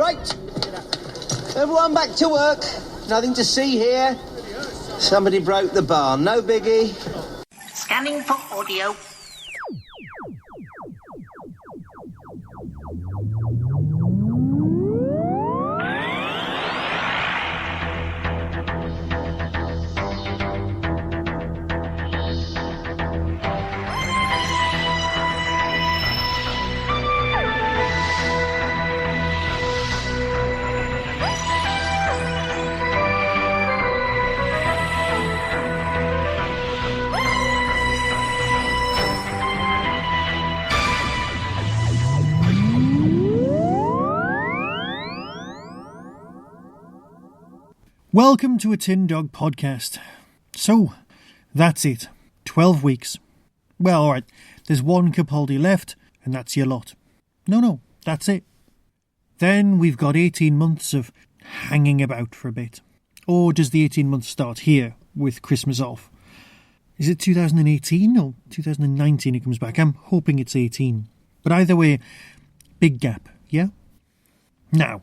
Right. Everyone back to work. Nothing to see here. Somebody broke the barn. No biggie. Scanning for audio. Welcome to a Tin Dog podcast. So, that's it. 12 weeks. Well, alright, there's one Capaldi left, and that's your lot. No, that's it. Then we've got 18 months of hanging about for a bit. Or does the 18 months start here, with Christmas off? Is it 2018 or 2019 it comes back? I'm hoping it's 18. But either way, big gap, yeah? Now,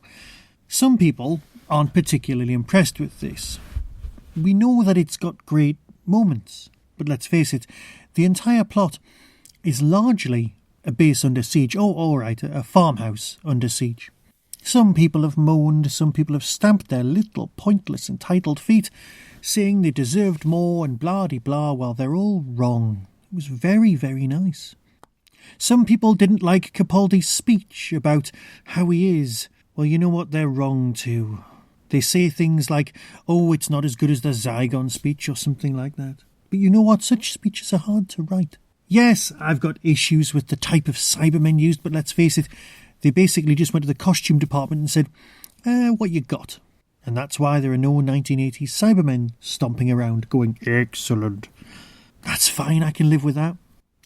some people aren't particularly impressed with this. We know that it's got great moments, but let's face it, the entire plot is largely a base under siege. Oh, alright, a farmhouse under siege. Some people have moaned, some people have stamped their little pointless entitled feet, saying they deserved more and blah-de-blah, while they're all wrong. It was very, very nice. Some people didn't like Capaldi's speech about how he is. Well, you know what, they're wrong too. They say things like, oh, it's not as good as the Zygon speech or something like that. But you know what? Such speeches are hard to write. Yes, I've got issues with the type of Cybermen used, but let's face it, they basically just went to the costume department and said, what you got? And that's why there are no 1980s Cybermen stomping around going, excellent. That's fine, I can live with that.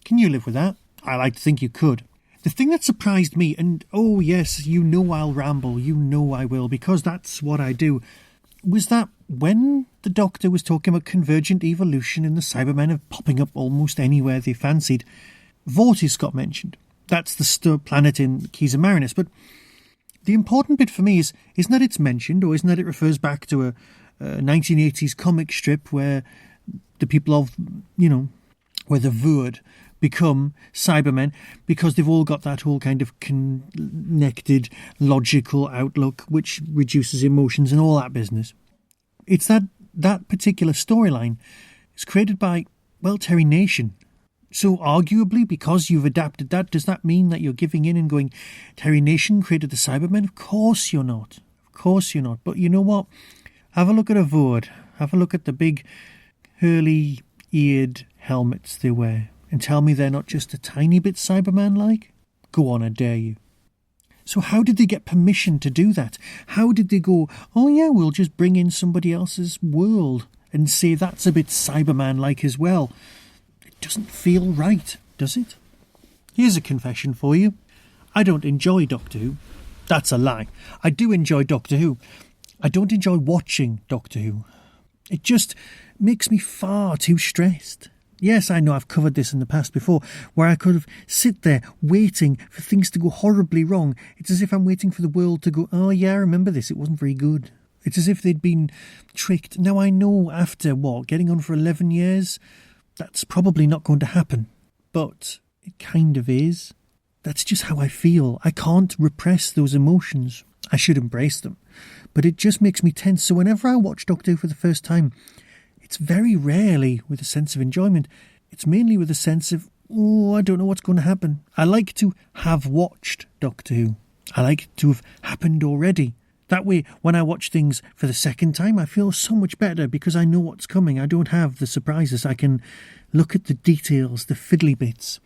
Can you live with that? I like to think you could. The thing that surprised me, and oh yes, you know I'll ramble, you know I will, because that's what I do, was that when the Doctor was talking about convergent evolution and the Cybermen are popping up almost anywhere they fancied, Vortis got mentioned. That's the planet in Keys of Marinus, but the important bit for me isn't that it's mentioned, or isn't that it refers back to a 1980s comic strip where the people of, where the Voord become Cybermen, because they've all got that whole kind of connected logical outlook which reduces emotions and all that business. It's that particular storyline is created by, well, Terry Nation. So arguably, because you've adapted that, does that mean that you're giving in and going, Terry Nation created the Cybermen? Of course you're not. Of course you're not. But you know what? Have a look at a Voord. Have a look at the big curly-eared helmets they wear. And tell me they're not just a tiny bit Cyberman-like? Go on, I dare you. So how did they get permission to do that? How did they go, oh yeah, we'll just bring in somebody else's world and say that's a bit Cyberman-like as well? It doesn't feel right, does it? Here's a confession for you. I don't enjoy Doctor Who. That's a lie. I do enjoy Doctor Who. I don't enjoy watching Doctor Who. It just makes me far too stressed. Yes, I know I've covered this in the past before, where I could have sit there waiting for things to go horribly wrong. It's as if I'm waiting for the world to go, oh yeah, I remember this, it wasn't very good. It's as if they'd been tricked. Now I know after, getting on for 11 years, that's probably not going to happen. But it kind of is. That's just how I feel. I can't repress those emotions. I should embrace them. But it just makes me tense. So whenever I watch Doctor Who for the first time, it's very rarely with a sense of enjoyment. It's mainly with a sense of, I don't know what's going to happen. I like to have watched Doctor Who. I like it to have happened already. That way, when I watch things for the second time, I feel so much better because I know what's coming. I don't have the surprises. I can look at the details, the fiddly bits.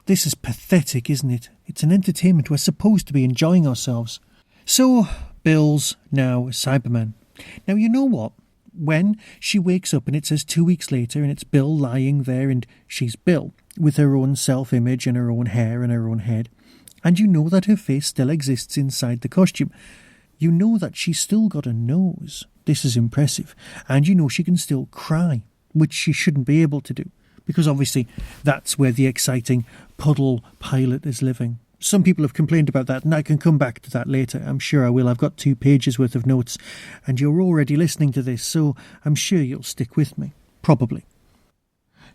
This is pathetic, isn't it? It's an entertainment. We're supposed to be enjoying ourselves. So, Bill's now a Cyberman. Now, you know what? When she wakes up and it says 2 weeks later and it's Bill lying there and she's Bill with her own self-image and her own hair and her own head, and you know that her face still exists inside the costume. You know that she's still got a nose. This is impressive. And you know she can still cry, which she shouldn't be able to do, because obviously that's where the exciting puddle pilot is living. Some people have complained about that, and I can come back to that later. I'm sure I will. I've got 2 pages worth of notes, and you're already listening to this, so I'm sure you'll stick with me. Probably.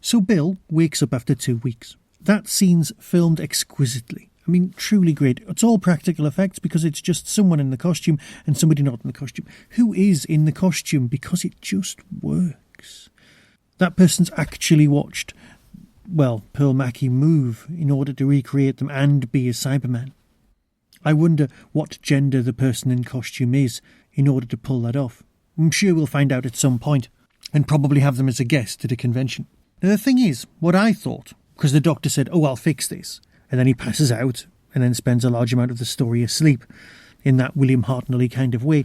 So Bill wakes up after 2 weeks. That scene's filmed exquisitely. I mean, truly great. It's all practical effects because it's just someone in the costume and somebody not in the costume. Who is in the costume? Because it just works. That person's actually watched, well, Pearl Mackie move in order to recreate them and be a Cyberman. I wonder what gender the person in costume is in order to pull that off. I'm sure we'll find out at some point and probably have them as a guest at a convention. Now, the thing is, what I thought, because the doctor said, oh, I'll fix this, and then he passes out and then spends a large amount of the story asleep in that William Hartnell kind of way,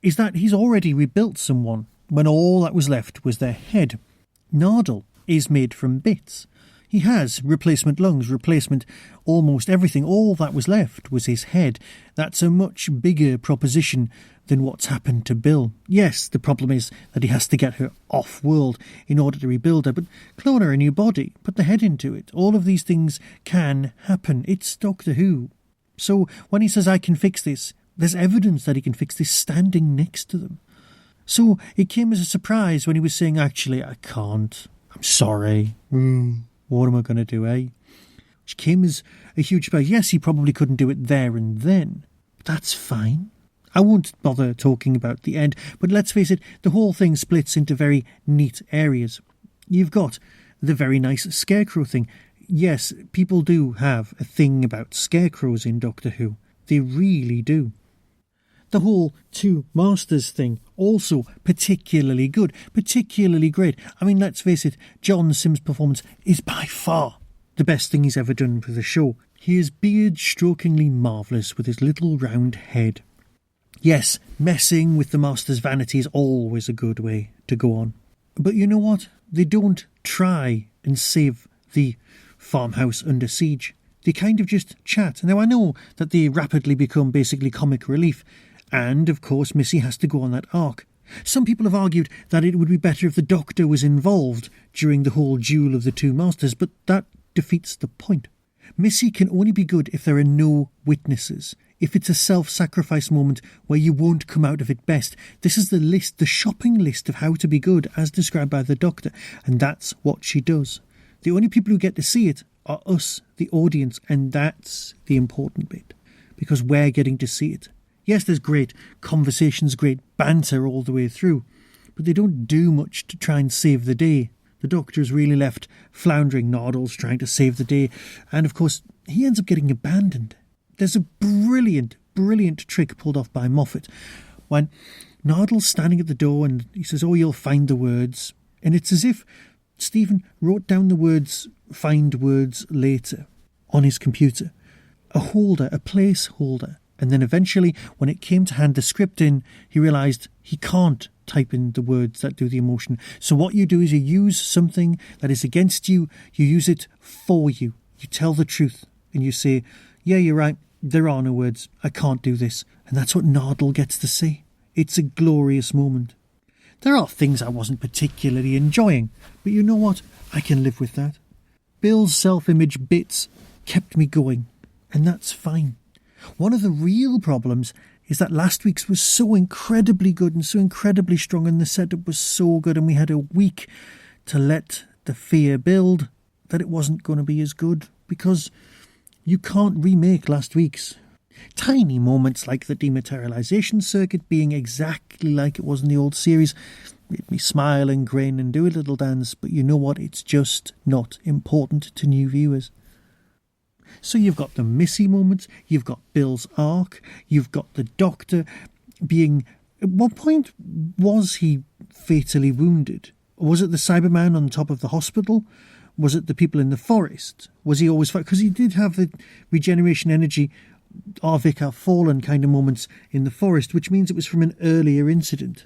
is that he's already rebuilt someone when all that was left was their head. Nardole is made from bits. He has replacement lungs, replacement almost everything. All that was left was his head. That's a much bigger proposition than what's happened to Bill. Yes, the problem is that he has to get her off-world in order to rebuild her, but clone her a new body, put the head into it. All of these things can happen. It's Doctor Who. So when he says, I can fix this, there's evidence that he can fix this standing next to them. So it came as a surprise when he was saying, actually, I can't. I'm sorry. What am I going to do, eh? Which came as a huge surprise. Yes, he probably couldn't do it there and then. But that's fine. I won't bother talking about the end, but let's face it, the whole thing splits into very neat areas. You've got the very nice scarecrow thing. Yes, people do have a thing about scarecrows in Doctor Who. They really do. The whole 2 Masters thing, also particularly good, particularly great. I mean, let's face it, John Sims' performance is by far the best thing he's ever done for the show. He is beard-strokingly marvellous with his little round head. Yes, messing with the Master's vanity is always a good way to go on. But you know what? They don't try and save the farmhouse under siege. They kind of just chat. Now, I know that they rapidly become basically comic relief, and, of course, Missy has to go on that arc. Some people have argued that it would be better if the Doctor was involved during the whole duel of the 2 Masters, but that defeats the point. Missy can only be good if there are no witnesses, if it's a self-sacrifice moment where you won't come out of it best. This is the list, the shopping list of how to be good, as described by the Doctor, and that's what she does. The only people who get to see it are us, the audience, and that's the important bit, because we're getting to see it. Yes, there's great conversations, great banter all the way through, but they don't do much to try and save the day. The Doctor is really left floundering. Nardole's trying to save the day, and of course, he ends up getting abandoned. There's a brilliant, brilliant trick pulled off by Moffat when Nardole's standing at the door and he says, oh, you'll find the words. And it's as if Stephen wrote down the words, find words later, on his computer. A holder, a placeholder. And then eventually, when it came to hand the script in, he realised he can't type in the words that do the emotion. So what you do is you use something that is against you, you use it for you. You tell the truth and you say, yeah, you're right, there are no words, I can't do this. And that's what Nardole gets to say. It's a glorious moment. There are things I wasn't particularly enjoying, but you know what? I can live with that. Bill's self-image bits kept me going, and that's fine. One of the real problems is that last week's was so incredibly good and so incredibly strong, and the setup was so good, and we had a week to let the fear build that it wasn't going to be as good, because you can't remake last week's. Tiny moments like the dematerialization circuit being exactly like it was in the old series made me smile and grin and do a little dance, but you know what? It's just not important to new viewers. So you've got the Missy moments, you've got Bill's arc, you've got the Doctor being... At what point was he fatally wounded? Was it the Cyberman on top of the hospital? Was it the people in the forest? Was he always... Because he did have the regeneration energy, our Vic, our fallen kind of moments in the forest, which means it was from an earlier incident.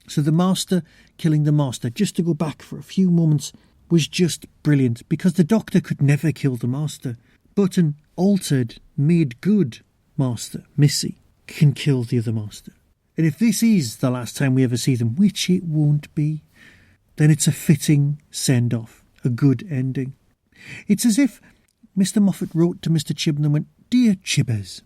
So the Master killing the Master, just to go back for a few moments, was just brilliant, because the Doctor could never kill the Master. But an altered, made good Master, Missy, can kill the other Master. And if this is the last time we ever see them, which it won't be, then it's a fitting send-off, a good ending. It's as if Mr. Moffat wrote to Mr. Chibnall and went, "Dear Chibbers,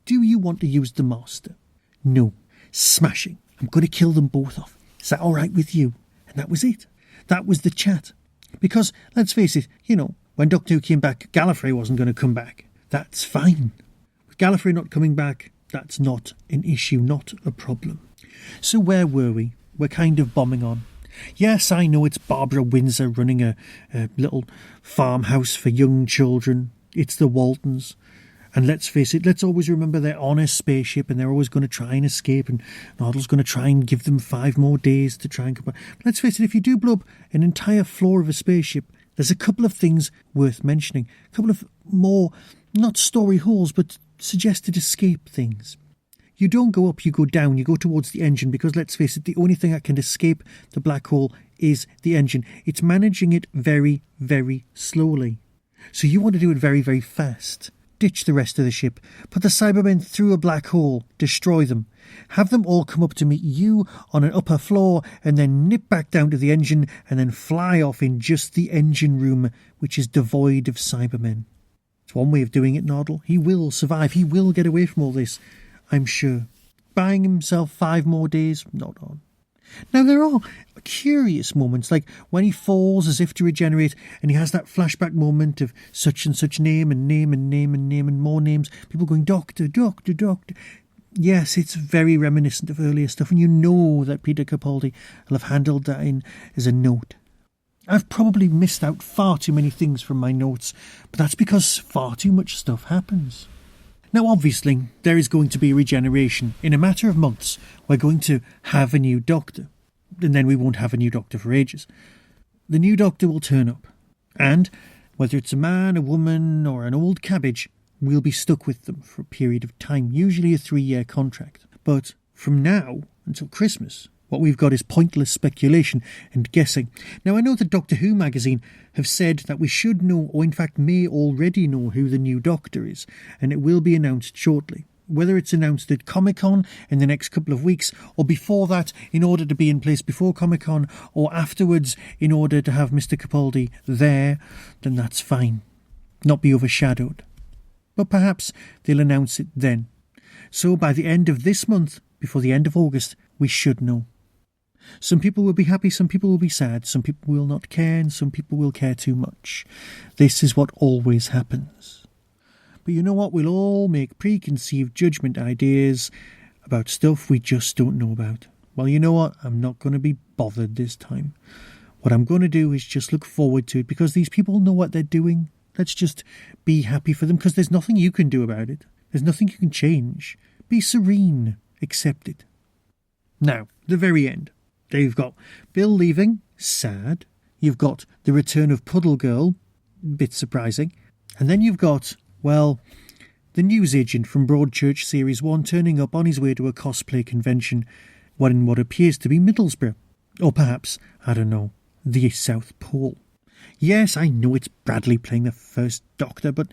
do you want to use the master?" "No." "Smashing. I'm going to kill them both off. Is that all right with you?" And that was it. That was the chat. Because, let's face it, when Doctor Who came back, Gallifrey wasn't going to come back. That's fine. With Gallifrey not coming back, that's not an issue, not a problem. So where were we? We're kind of bombing on. Yes, I know it's Barbara Windsor running a little farmhouse for young children. It's the Waltons. And let's face it, let's always remember they're on a spaceship and they're always going to try and escape, and Nardole's going to try and give them 5 more days to try and come back. But let's face it, if you do blow up an entire floor of a spaceship, there's a couple of things worth mentioning. A couple of more, not story holes, but suggested escape things. You don't go up, you go down, you go towards the engine, because let's face it, the only thing that can escape the black hole is the engine. It's managing it very, very slowly. So you want to do it very, very fast. Ditch the rest of the ship, put the Cybermen through a black hole, destroy them, have them all come up to meet you on an upper floor, and then nip back down to the engine and then fly off in just the engine room, which is devoid of Cybermen. It's one way of doing it, Nardole. He will survive. He will get away from all this, I'm sure. Buying himself 5 more days? Not on. Now, there are curious moments, like when he falls as if to regenerate, and he has that flashback moment of such and such name and name and name and name and more names. People going, "Doctor, Doctor, Doctor." Yes, it's very reminiscent of earlier stuff, and you know that Peter Capaldi will have handled that in as a note. I've probably missed out far too many things from my notes, but that's because far too much stuff happens. Now, obviously, there is going to be a regeneration. In a matter of months, we're going to have a new Doctor. And then we won't have a new Doctor for ages. The new Doctor will turn up. And, whether it's a man, a woman, or an old cabbage, we'll be stuck with them for a period of time, usually a 3-year contract. But from now until Christmas, what we've got is pointless speculation and guessing. Now, I know that Doctor Who magazine have said that we should know, or in fact may already know, who the new Doctor is, and it will be announced shortly. Whether it's announced at Comic-Con in the next couple of weeks, or before that in order to be in place before Comic-Con, or afterwards in order to have Mr. Capaldi there, then that's fine. Not be overshadowed. But perhaps they'll announce it then. So by the end of this month, before the end of August, we should know. Some people will be happy, some people will be sad, some people will not care, and some people will care too much. This is what always happens. But you know what? We'll all make preconceived judgment ideas about stuff we just don't know about. Well, you know what? I'm not going to be bothered this time. What I'm going to do is just look forward to it, because these people know what they're doing. Let's just be happy for them, because there's nothing you can do about it. There's nothing you can change. Be serene. Accept it. Now, the very end. There you've got Bill leaving, sad. You've got the return of Puddle Girl, bit surprising. And then you've got, well, the newsagent from Broadchurch Series 1 turning up on his way to a cosplay convention in what appears to be Middlesbrough. Or perhaps, I don't know, the South Pole. Yes, I know it's Bradley playing the first Doctor, but,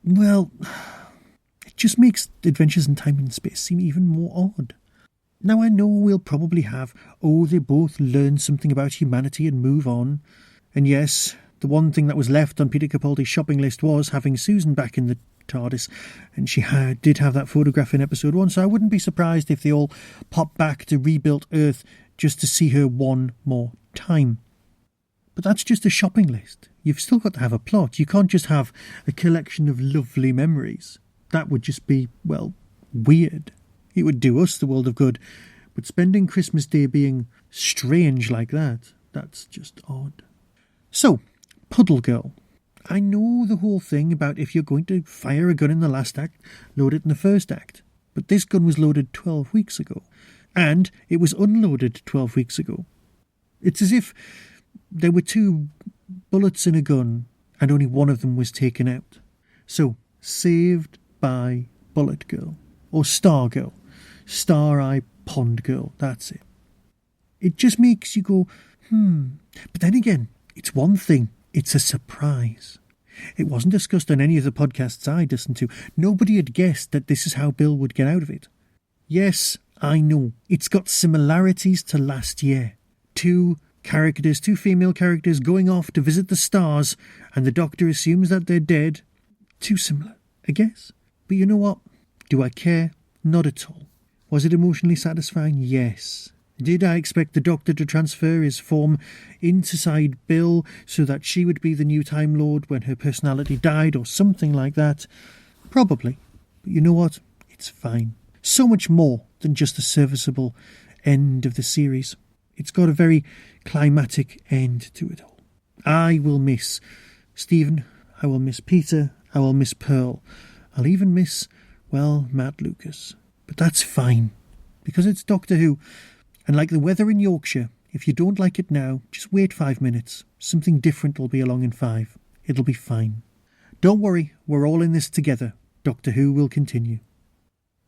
well, it just makes Adventures in Time and Space seem even more odd. Now, I know we'll probably have, they both learn something about humanity and move on. And yes, the one thing that was left on Peter Capaldi's shopping list was having Susan back in the TARDIS. And she did have that photograph in episode 1, so I wouldn't be surprised if they all pop back to rebuilt Earth just to see her one more time. But that's just a shopping list. You've still got to have a plot. You can't just have a collection of lovely memories. That would just be, well, weird. It would do us the world of good, but spending Christmas Day being strange like that, that's just odd. So, Puddle Girl. I know the whole thing about if you're going to fire a gun in the last act, load it in the first act. But this gun was loaded 12 weeks ago, and it was unloaded 12 weeks ago. It's as if there were 2 bullets in a gun, and only one of them was taken out. So, saved by Bullet Girl, or Star Girl. Star Eye Pond Girl, that's it. It just makes you go, But then again, it's one thing, it's a surprise. It wasn't discussed on any of the podcasts I listened to. Nobody had guessed that this is how Bill would get out of it. Yes, I know, it's got similarities to last year. 2 characters, 2 female characters going off to visit the stars, and the Doctor assumes that they're dead. Too similar, I guess. But you know what? Do I care? Not at all. Was it emotionally satisfying? Yes. Did I expect the Doctor to transfer his form inside Bill so that she would be the new Time Lord when her personality died or something like that? Probably. But you know what? It's fine. So much more than just a serviceable end of the series. It's got a very climatic end to it all. I will miss Stephen. I will miss Peter. I will miss Pearl. I'll even miss, well, Matt Lucas. But that's fine, because it's Doctor Who. And like the weather in Yorkshire, if you don't like it now, just wait 5 minutes. Something different will be along in 5. It'll be fine. Don't worry, we're all in this together. Doctor Who will continue.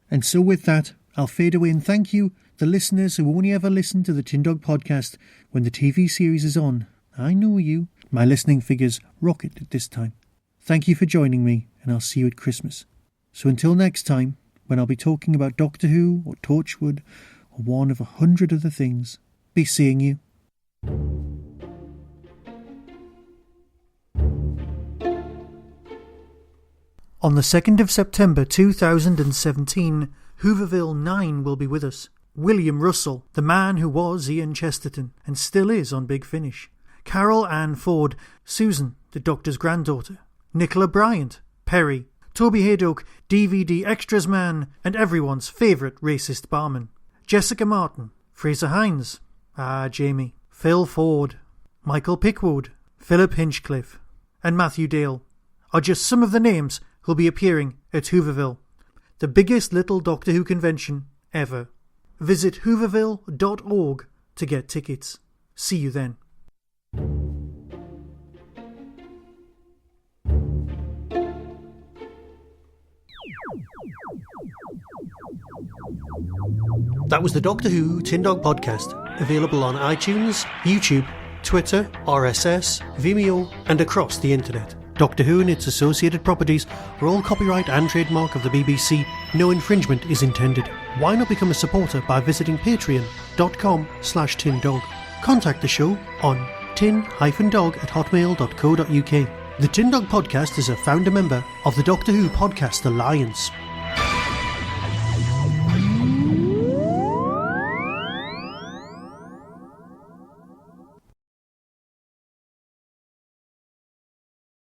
And so with that, I'll fade away and thank you, the listeners who only ever listen to the Tin Dog podcast when the TV series is on. I know you. My listening figures rocket at this time. Thank you for joining me, and I'll see you at Christmas. So until next time, when I'll be talking about Doctor Who or Torchwood or one of 100 other things, be seeing you. On the 2nd of September 2017, Hooverville 9 will be with us. William Russell, the man who was Ian Chesterton and still is on Big Finish. Carol Ann Ford, Susan, the Doctor's granddaughter. Nicola Bryant, Perry. Toby Haydock, DVD Extras Man and everyone's favourite racist barman. Jessica Martin, Fraser Hines, Jamie. Phil Ford, Michael Pickwood, Philip Hinchcliffe and Matthew Dale are just some of the names who'll be appearing at Hooverville, the biggest little Doctor Who convention ever. Visit hooverville.org to get tickets. See you then. That was the Doctor Who Tin Dog podcast, available on iTunes, YouTube, Twitter, RSS, Vimeo, and across the internet. Doctor Who and its associated properties are all copyright and trademark of the BBC. No infringement is intended. Why not become a supporter by visiting patreon.com/tindog. Contact the show on tin-dog@hotmail.co.uk. The Tin Dog podcast is a founder member of the Doctor Who Podcast Alliance.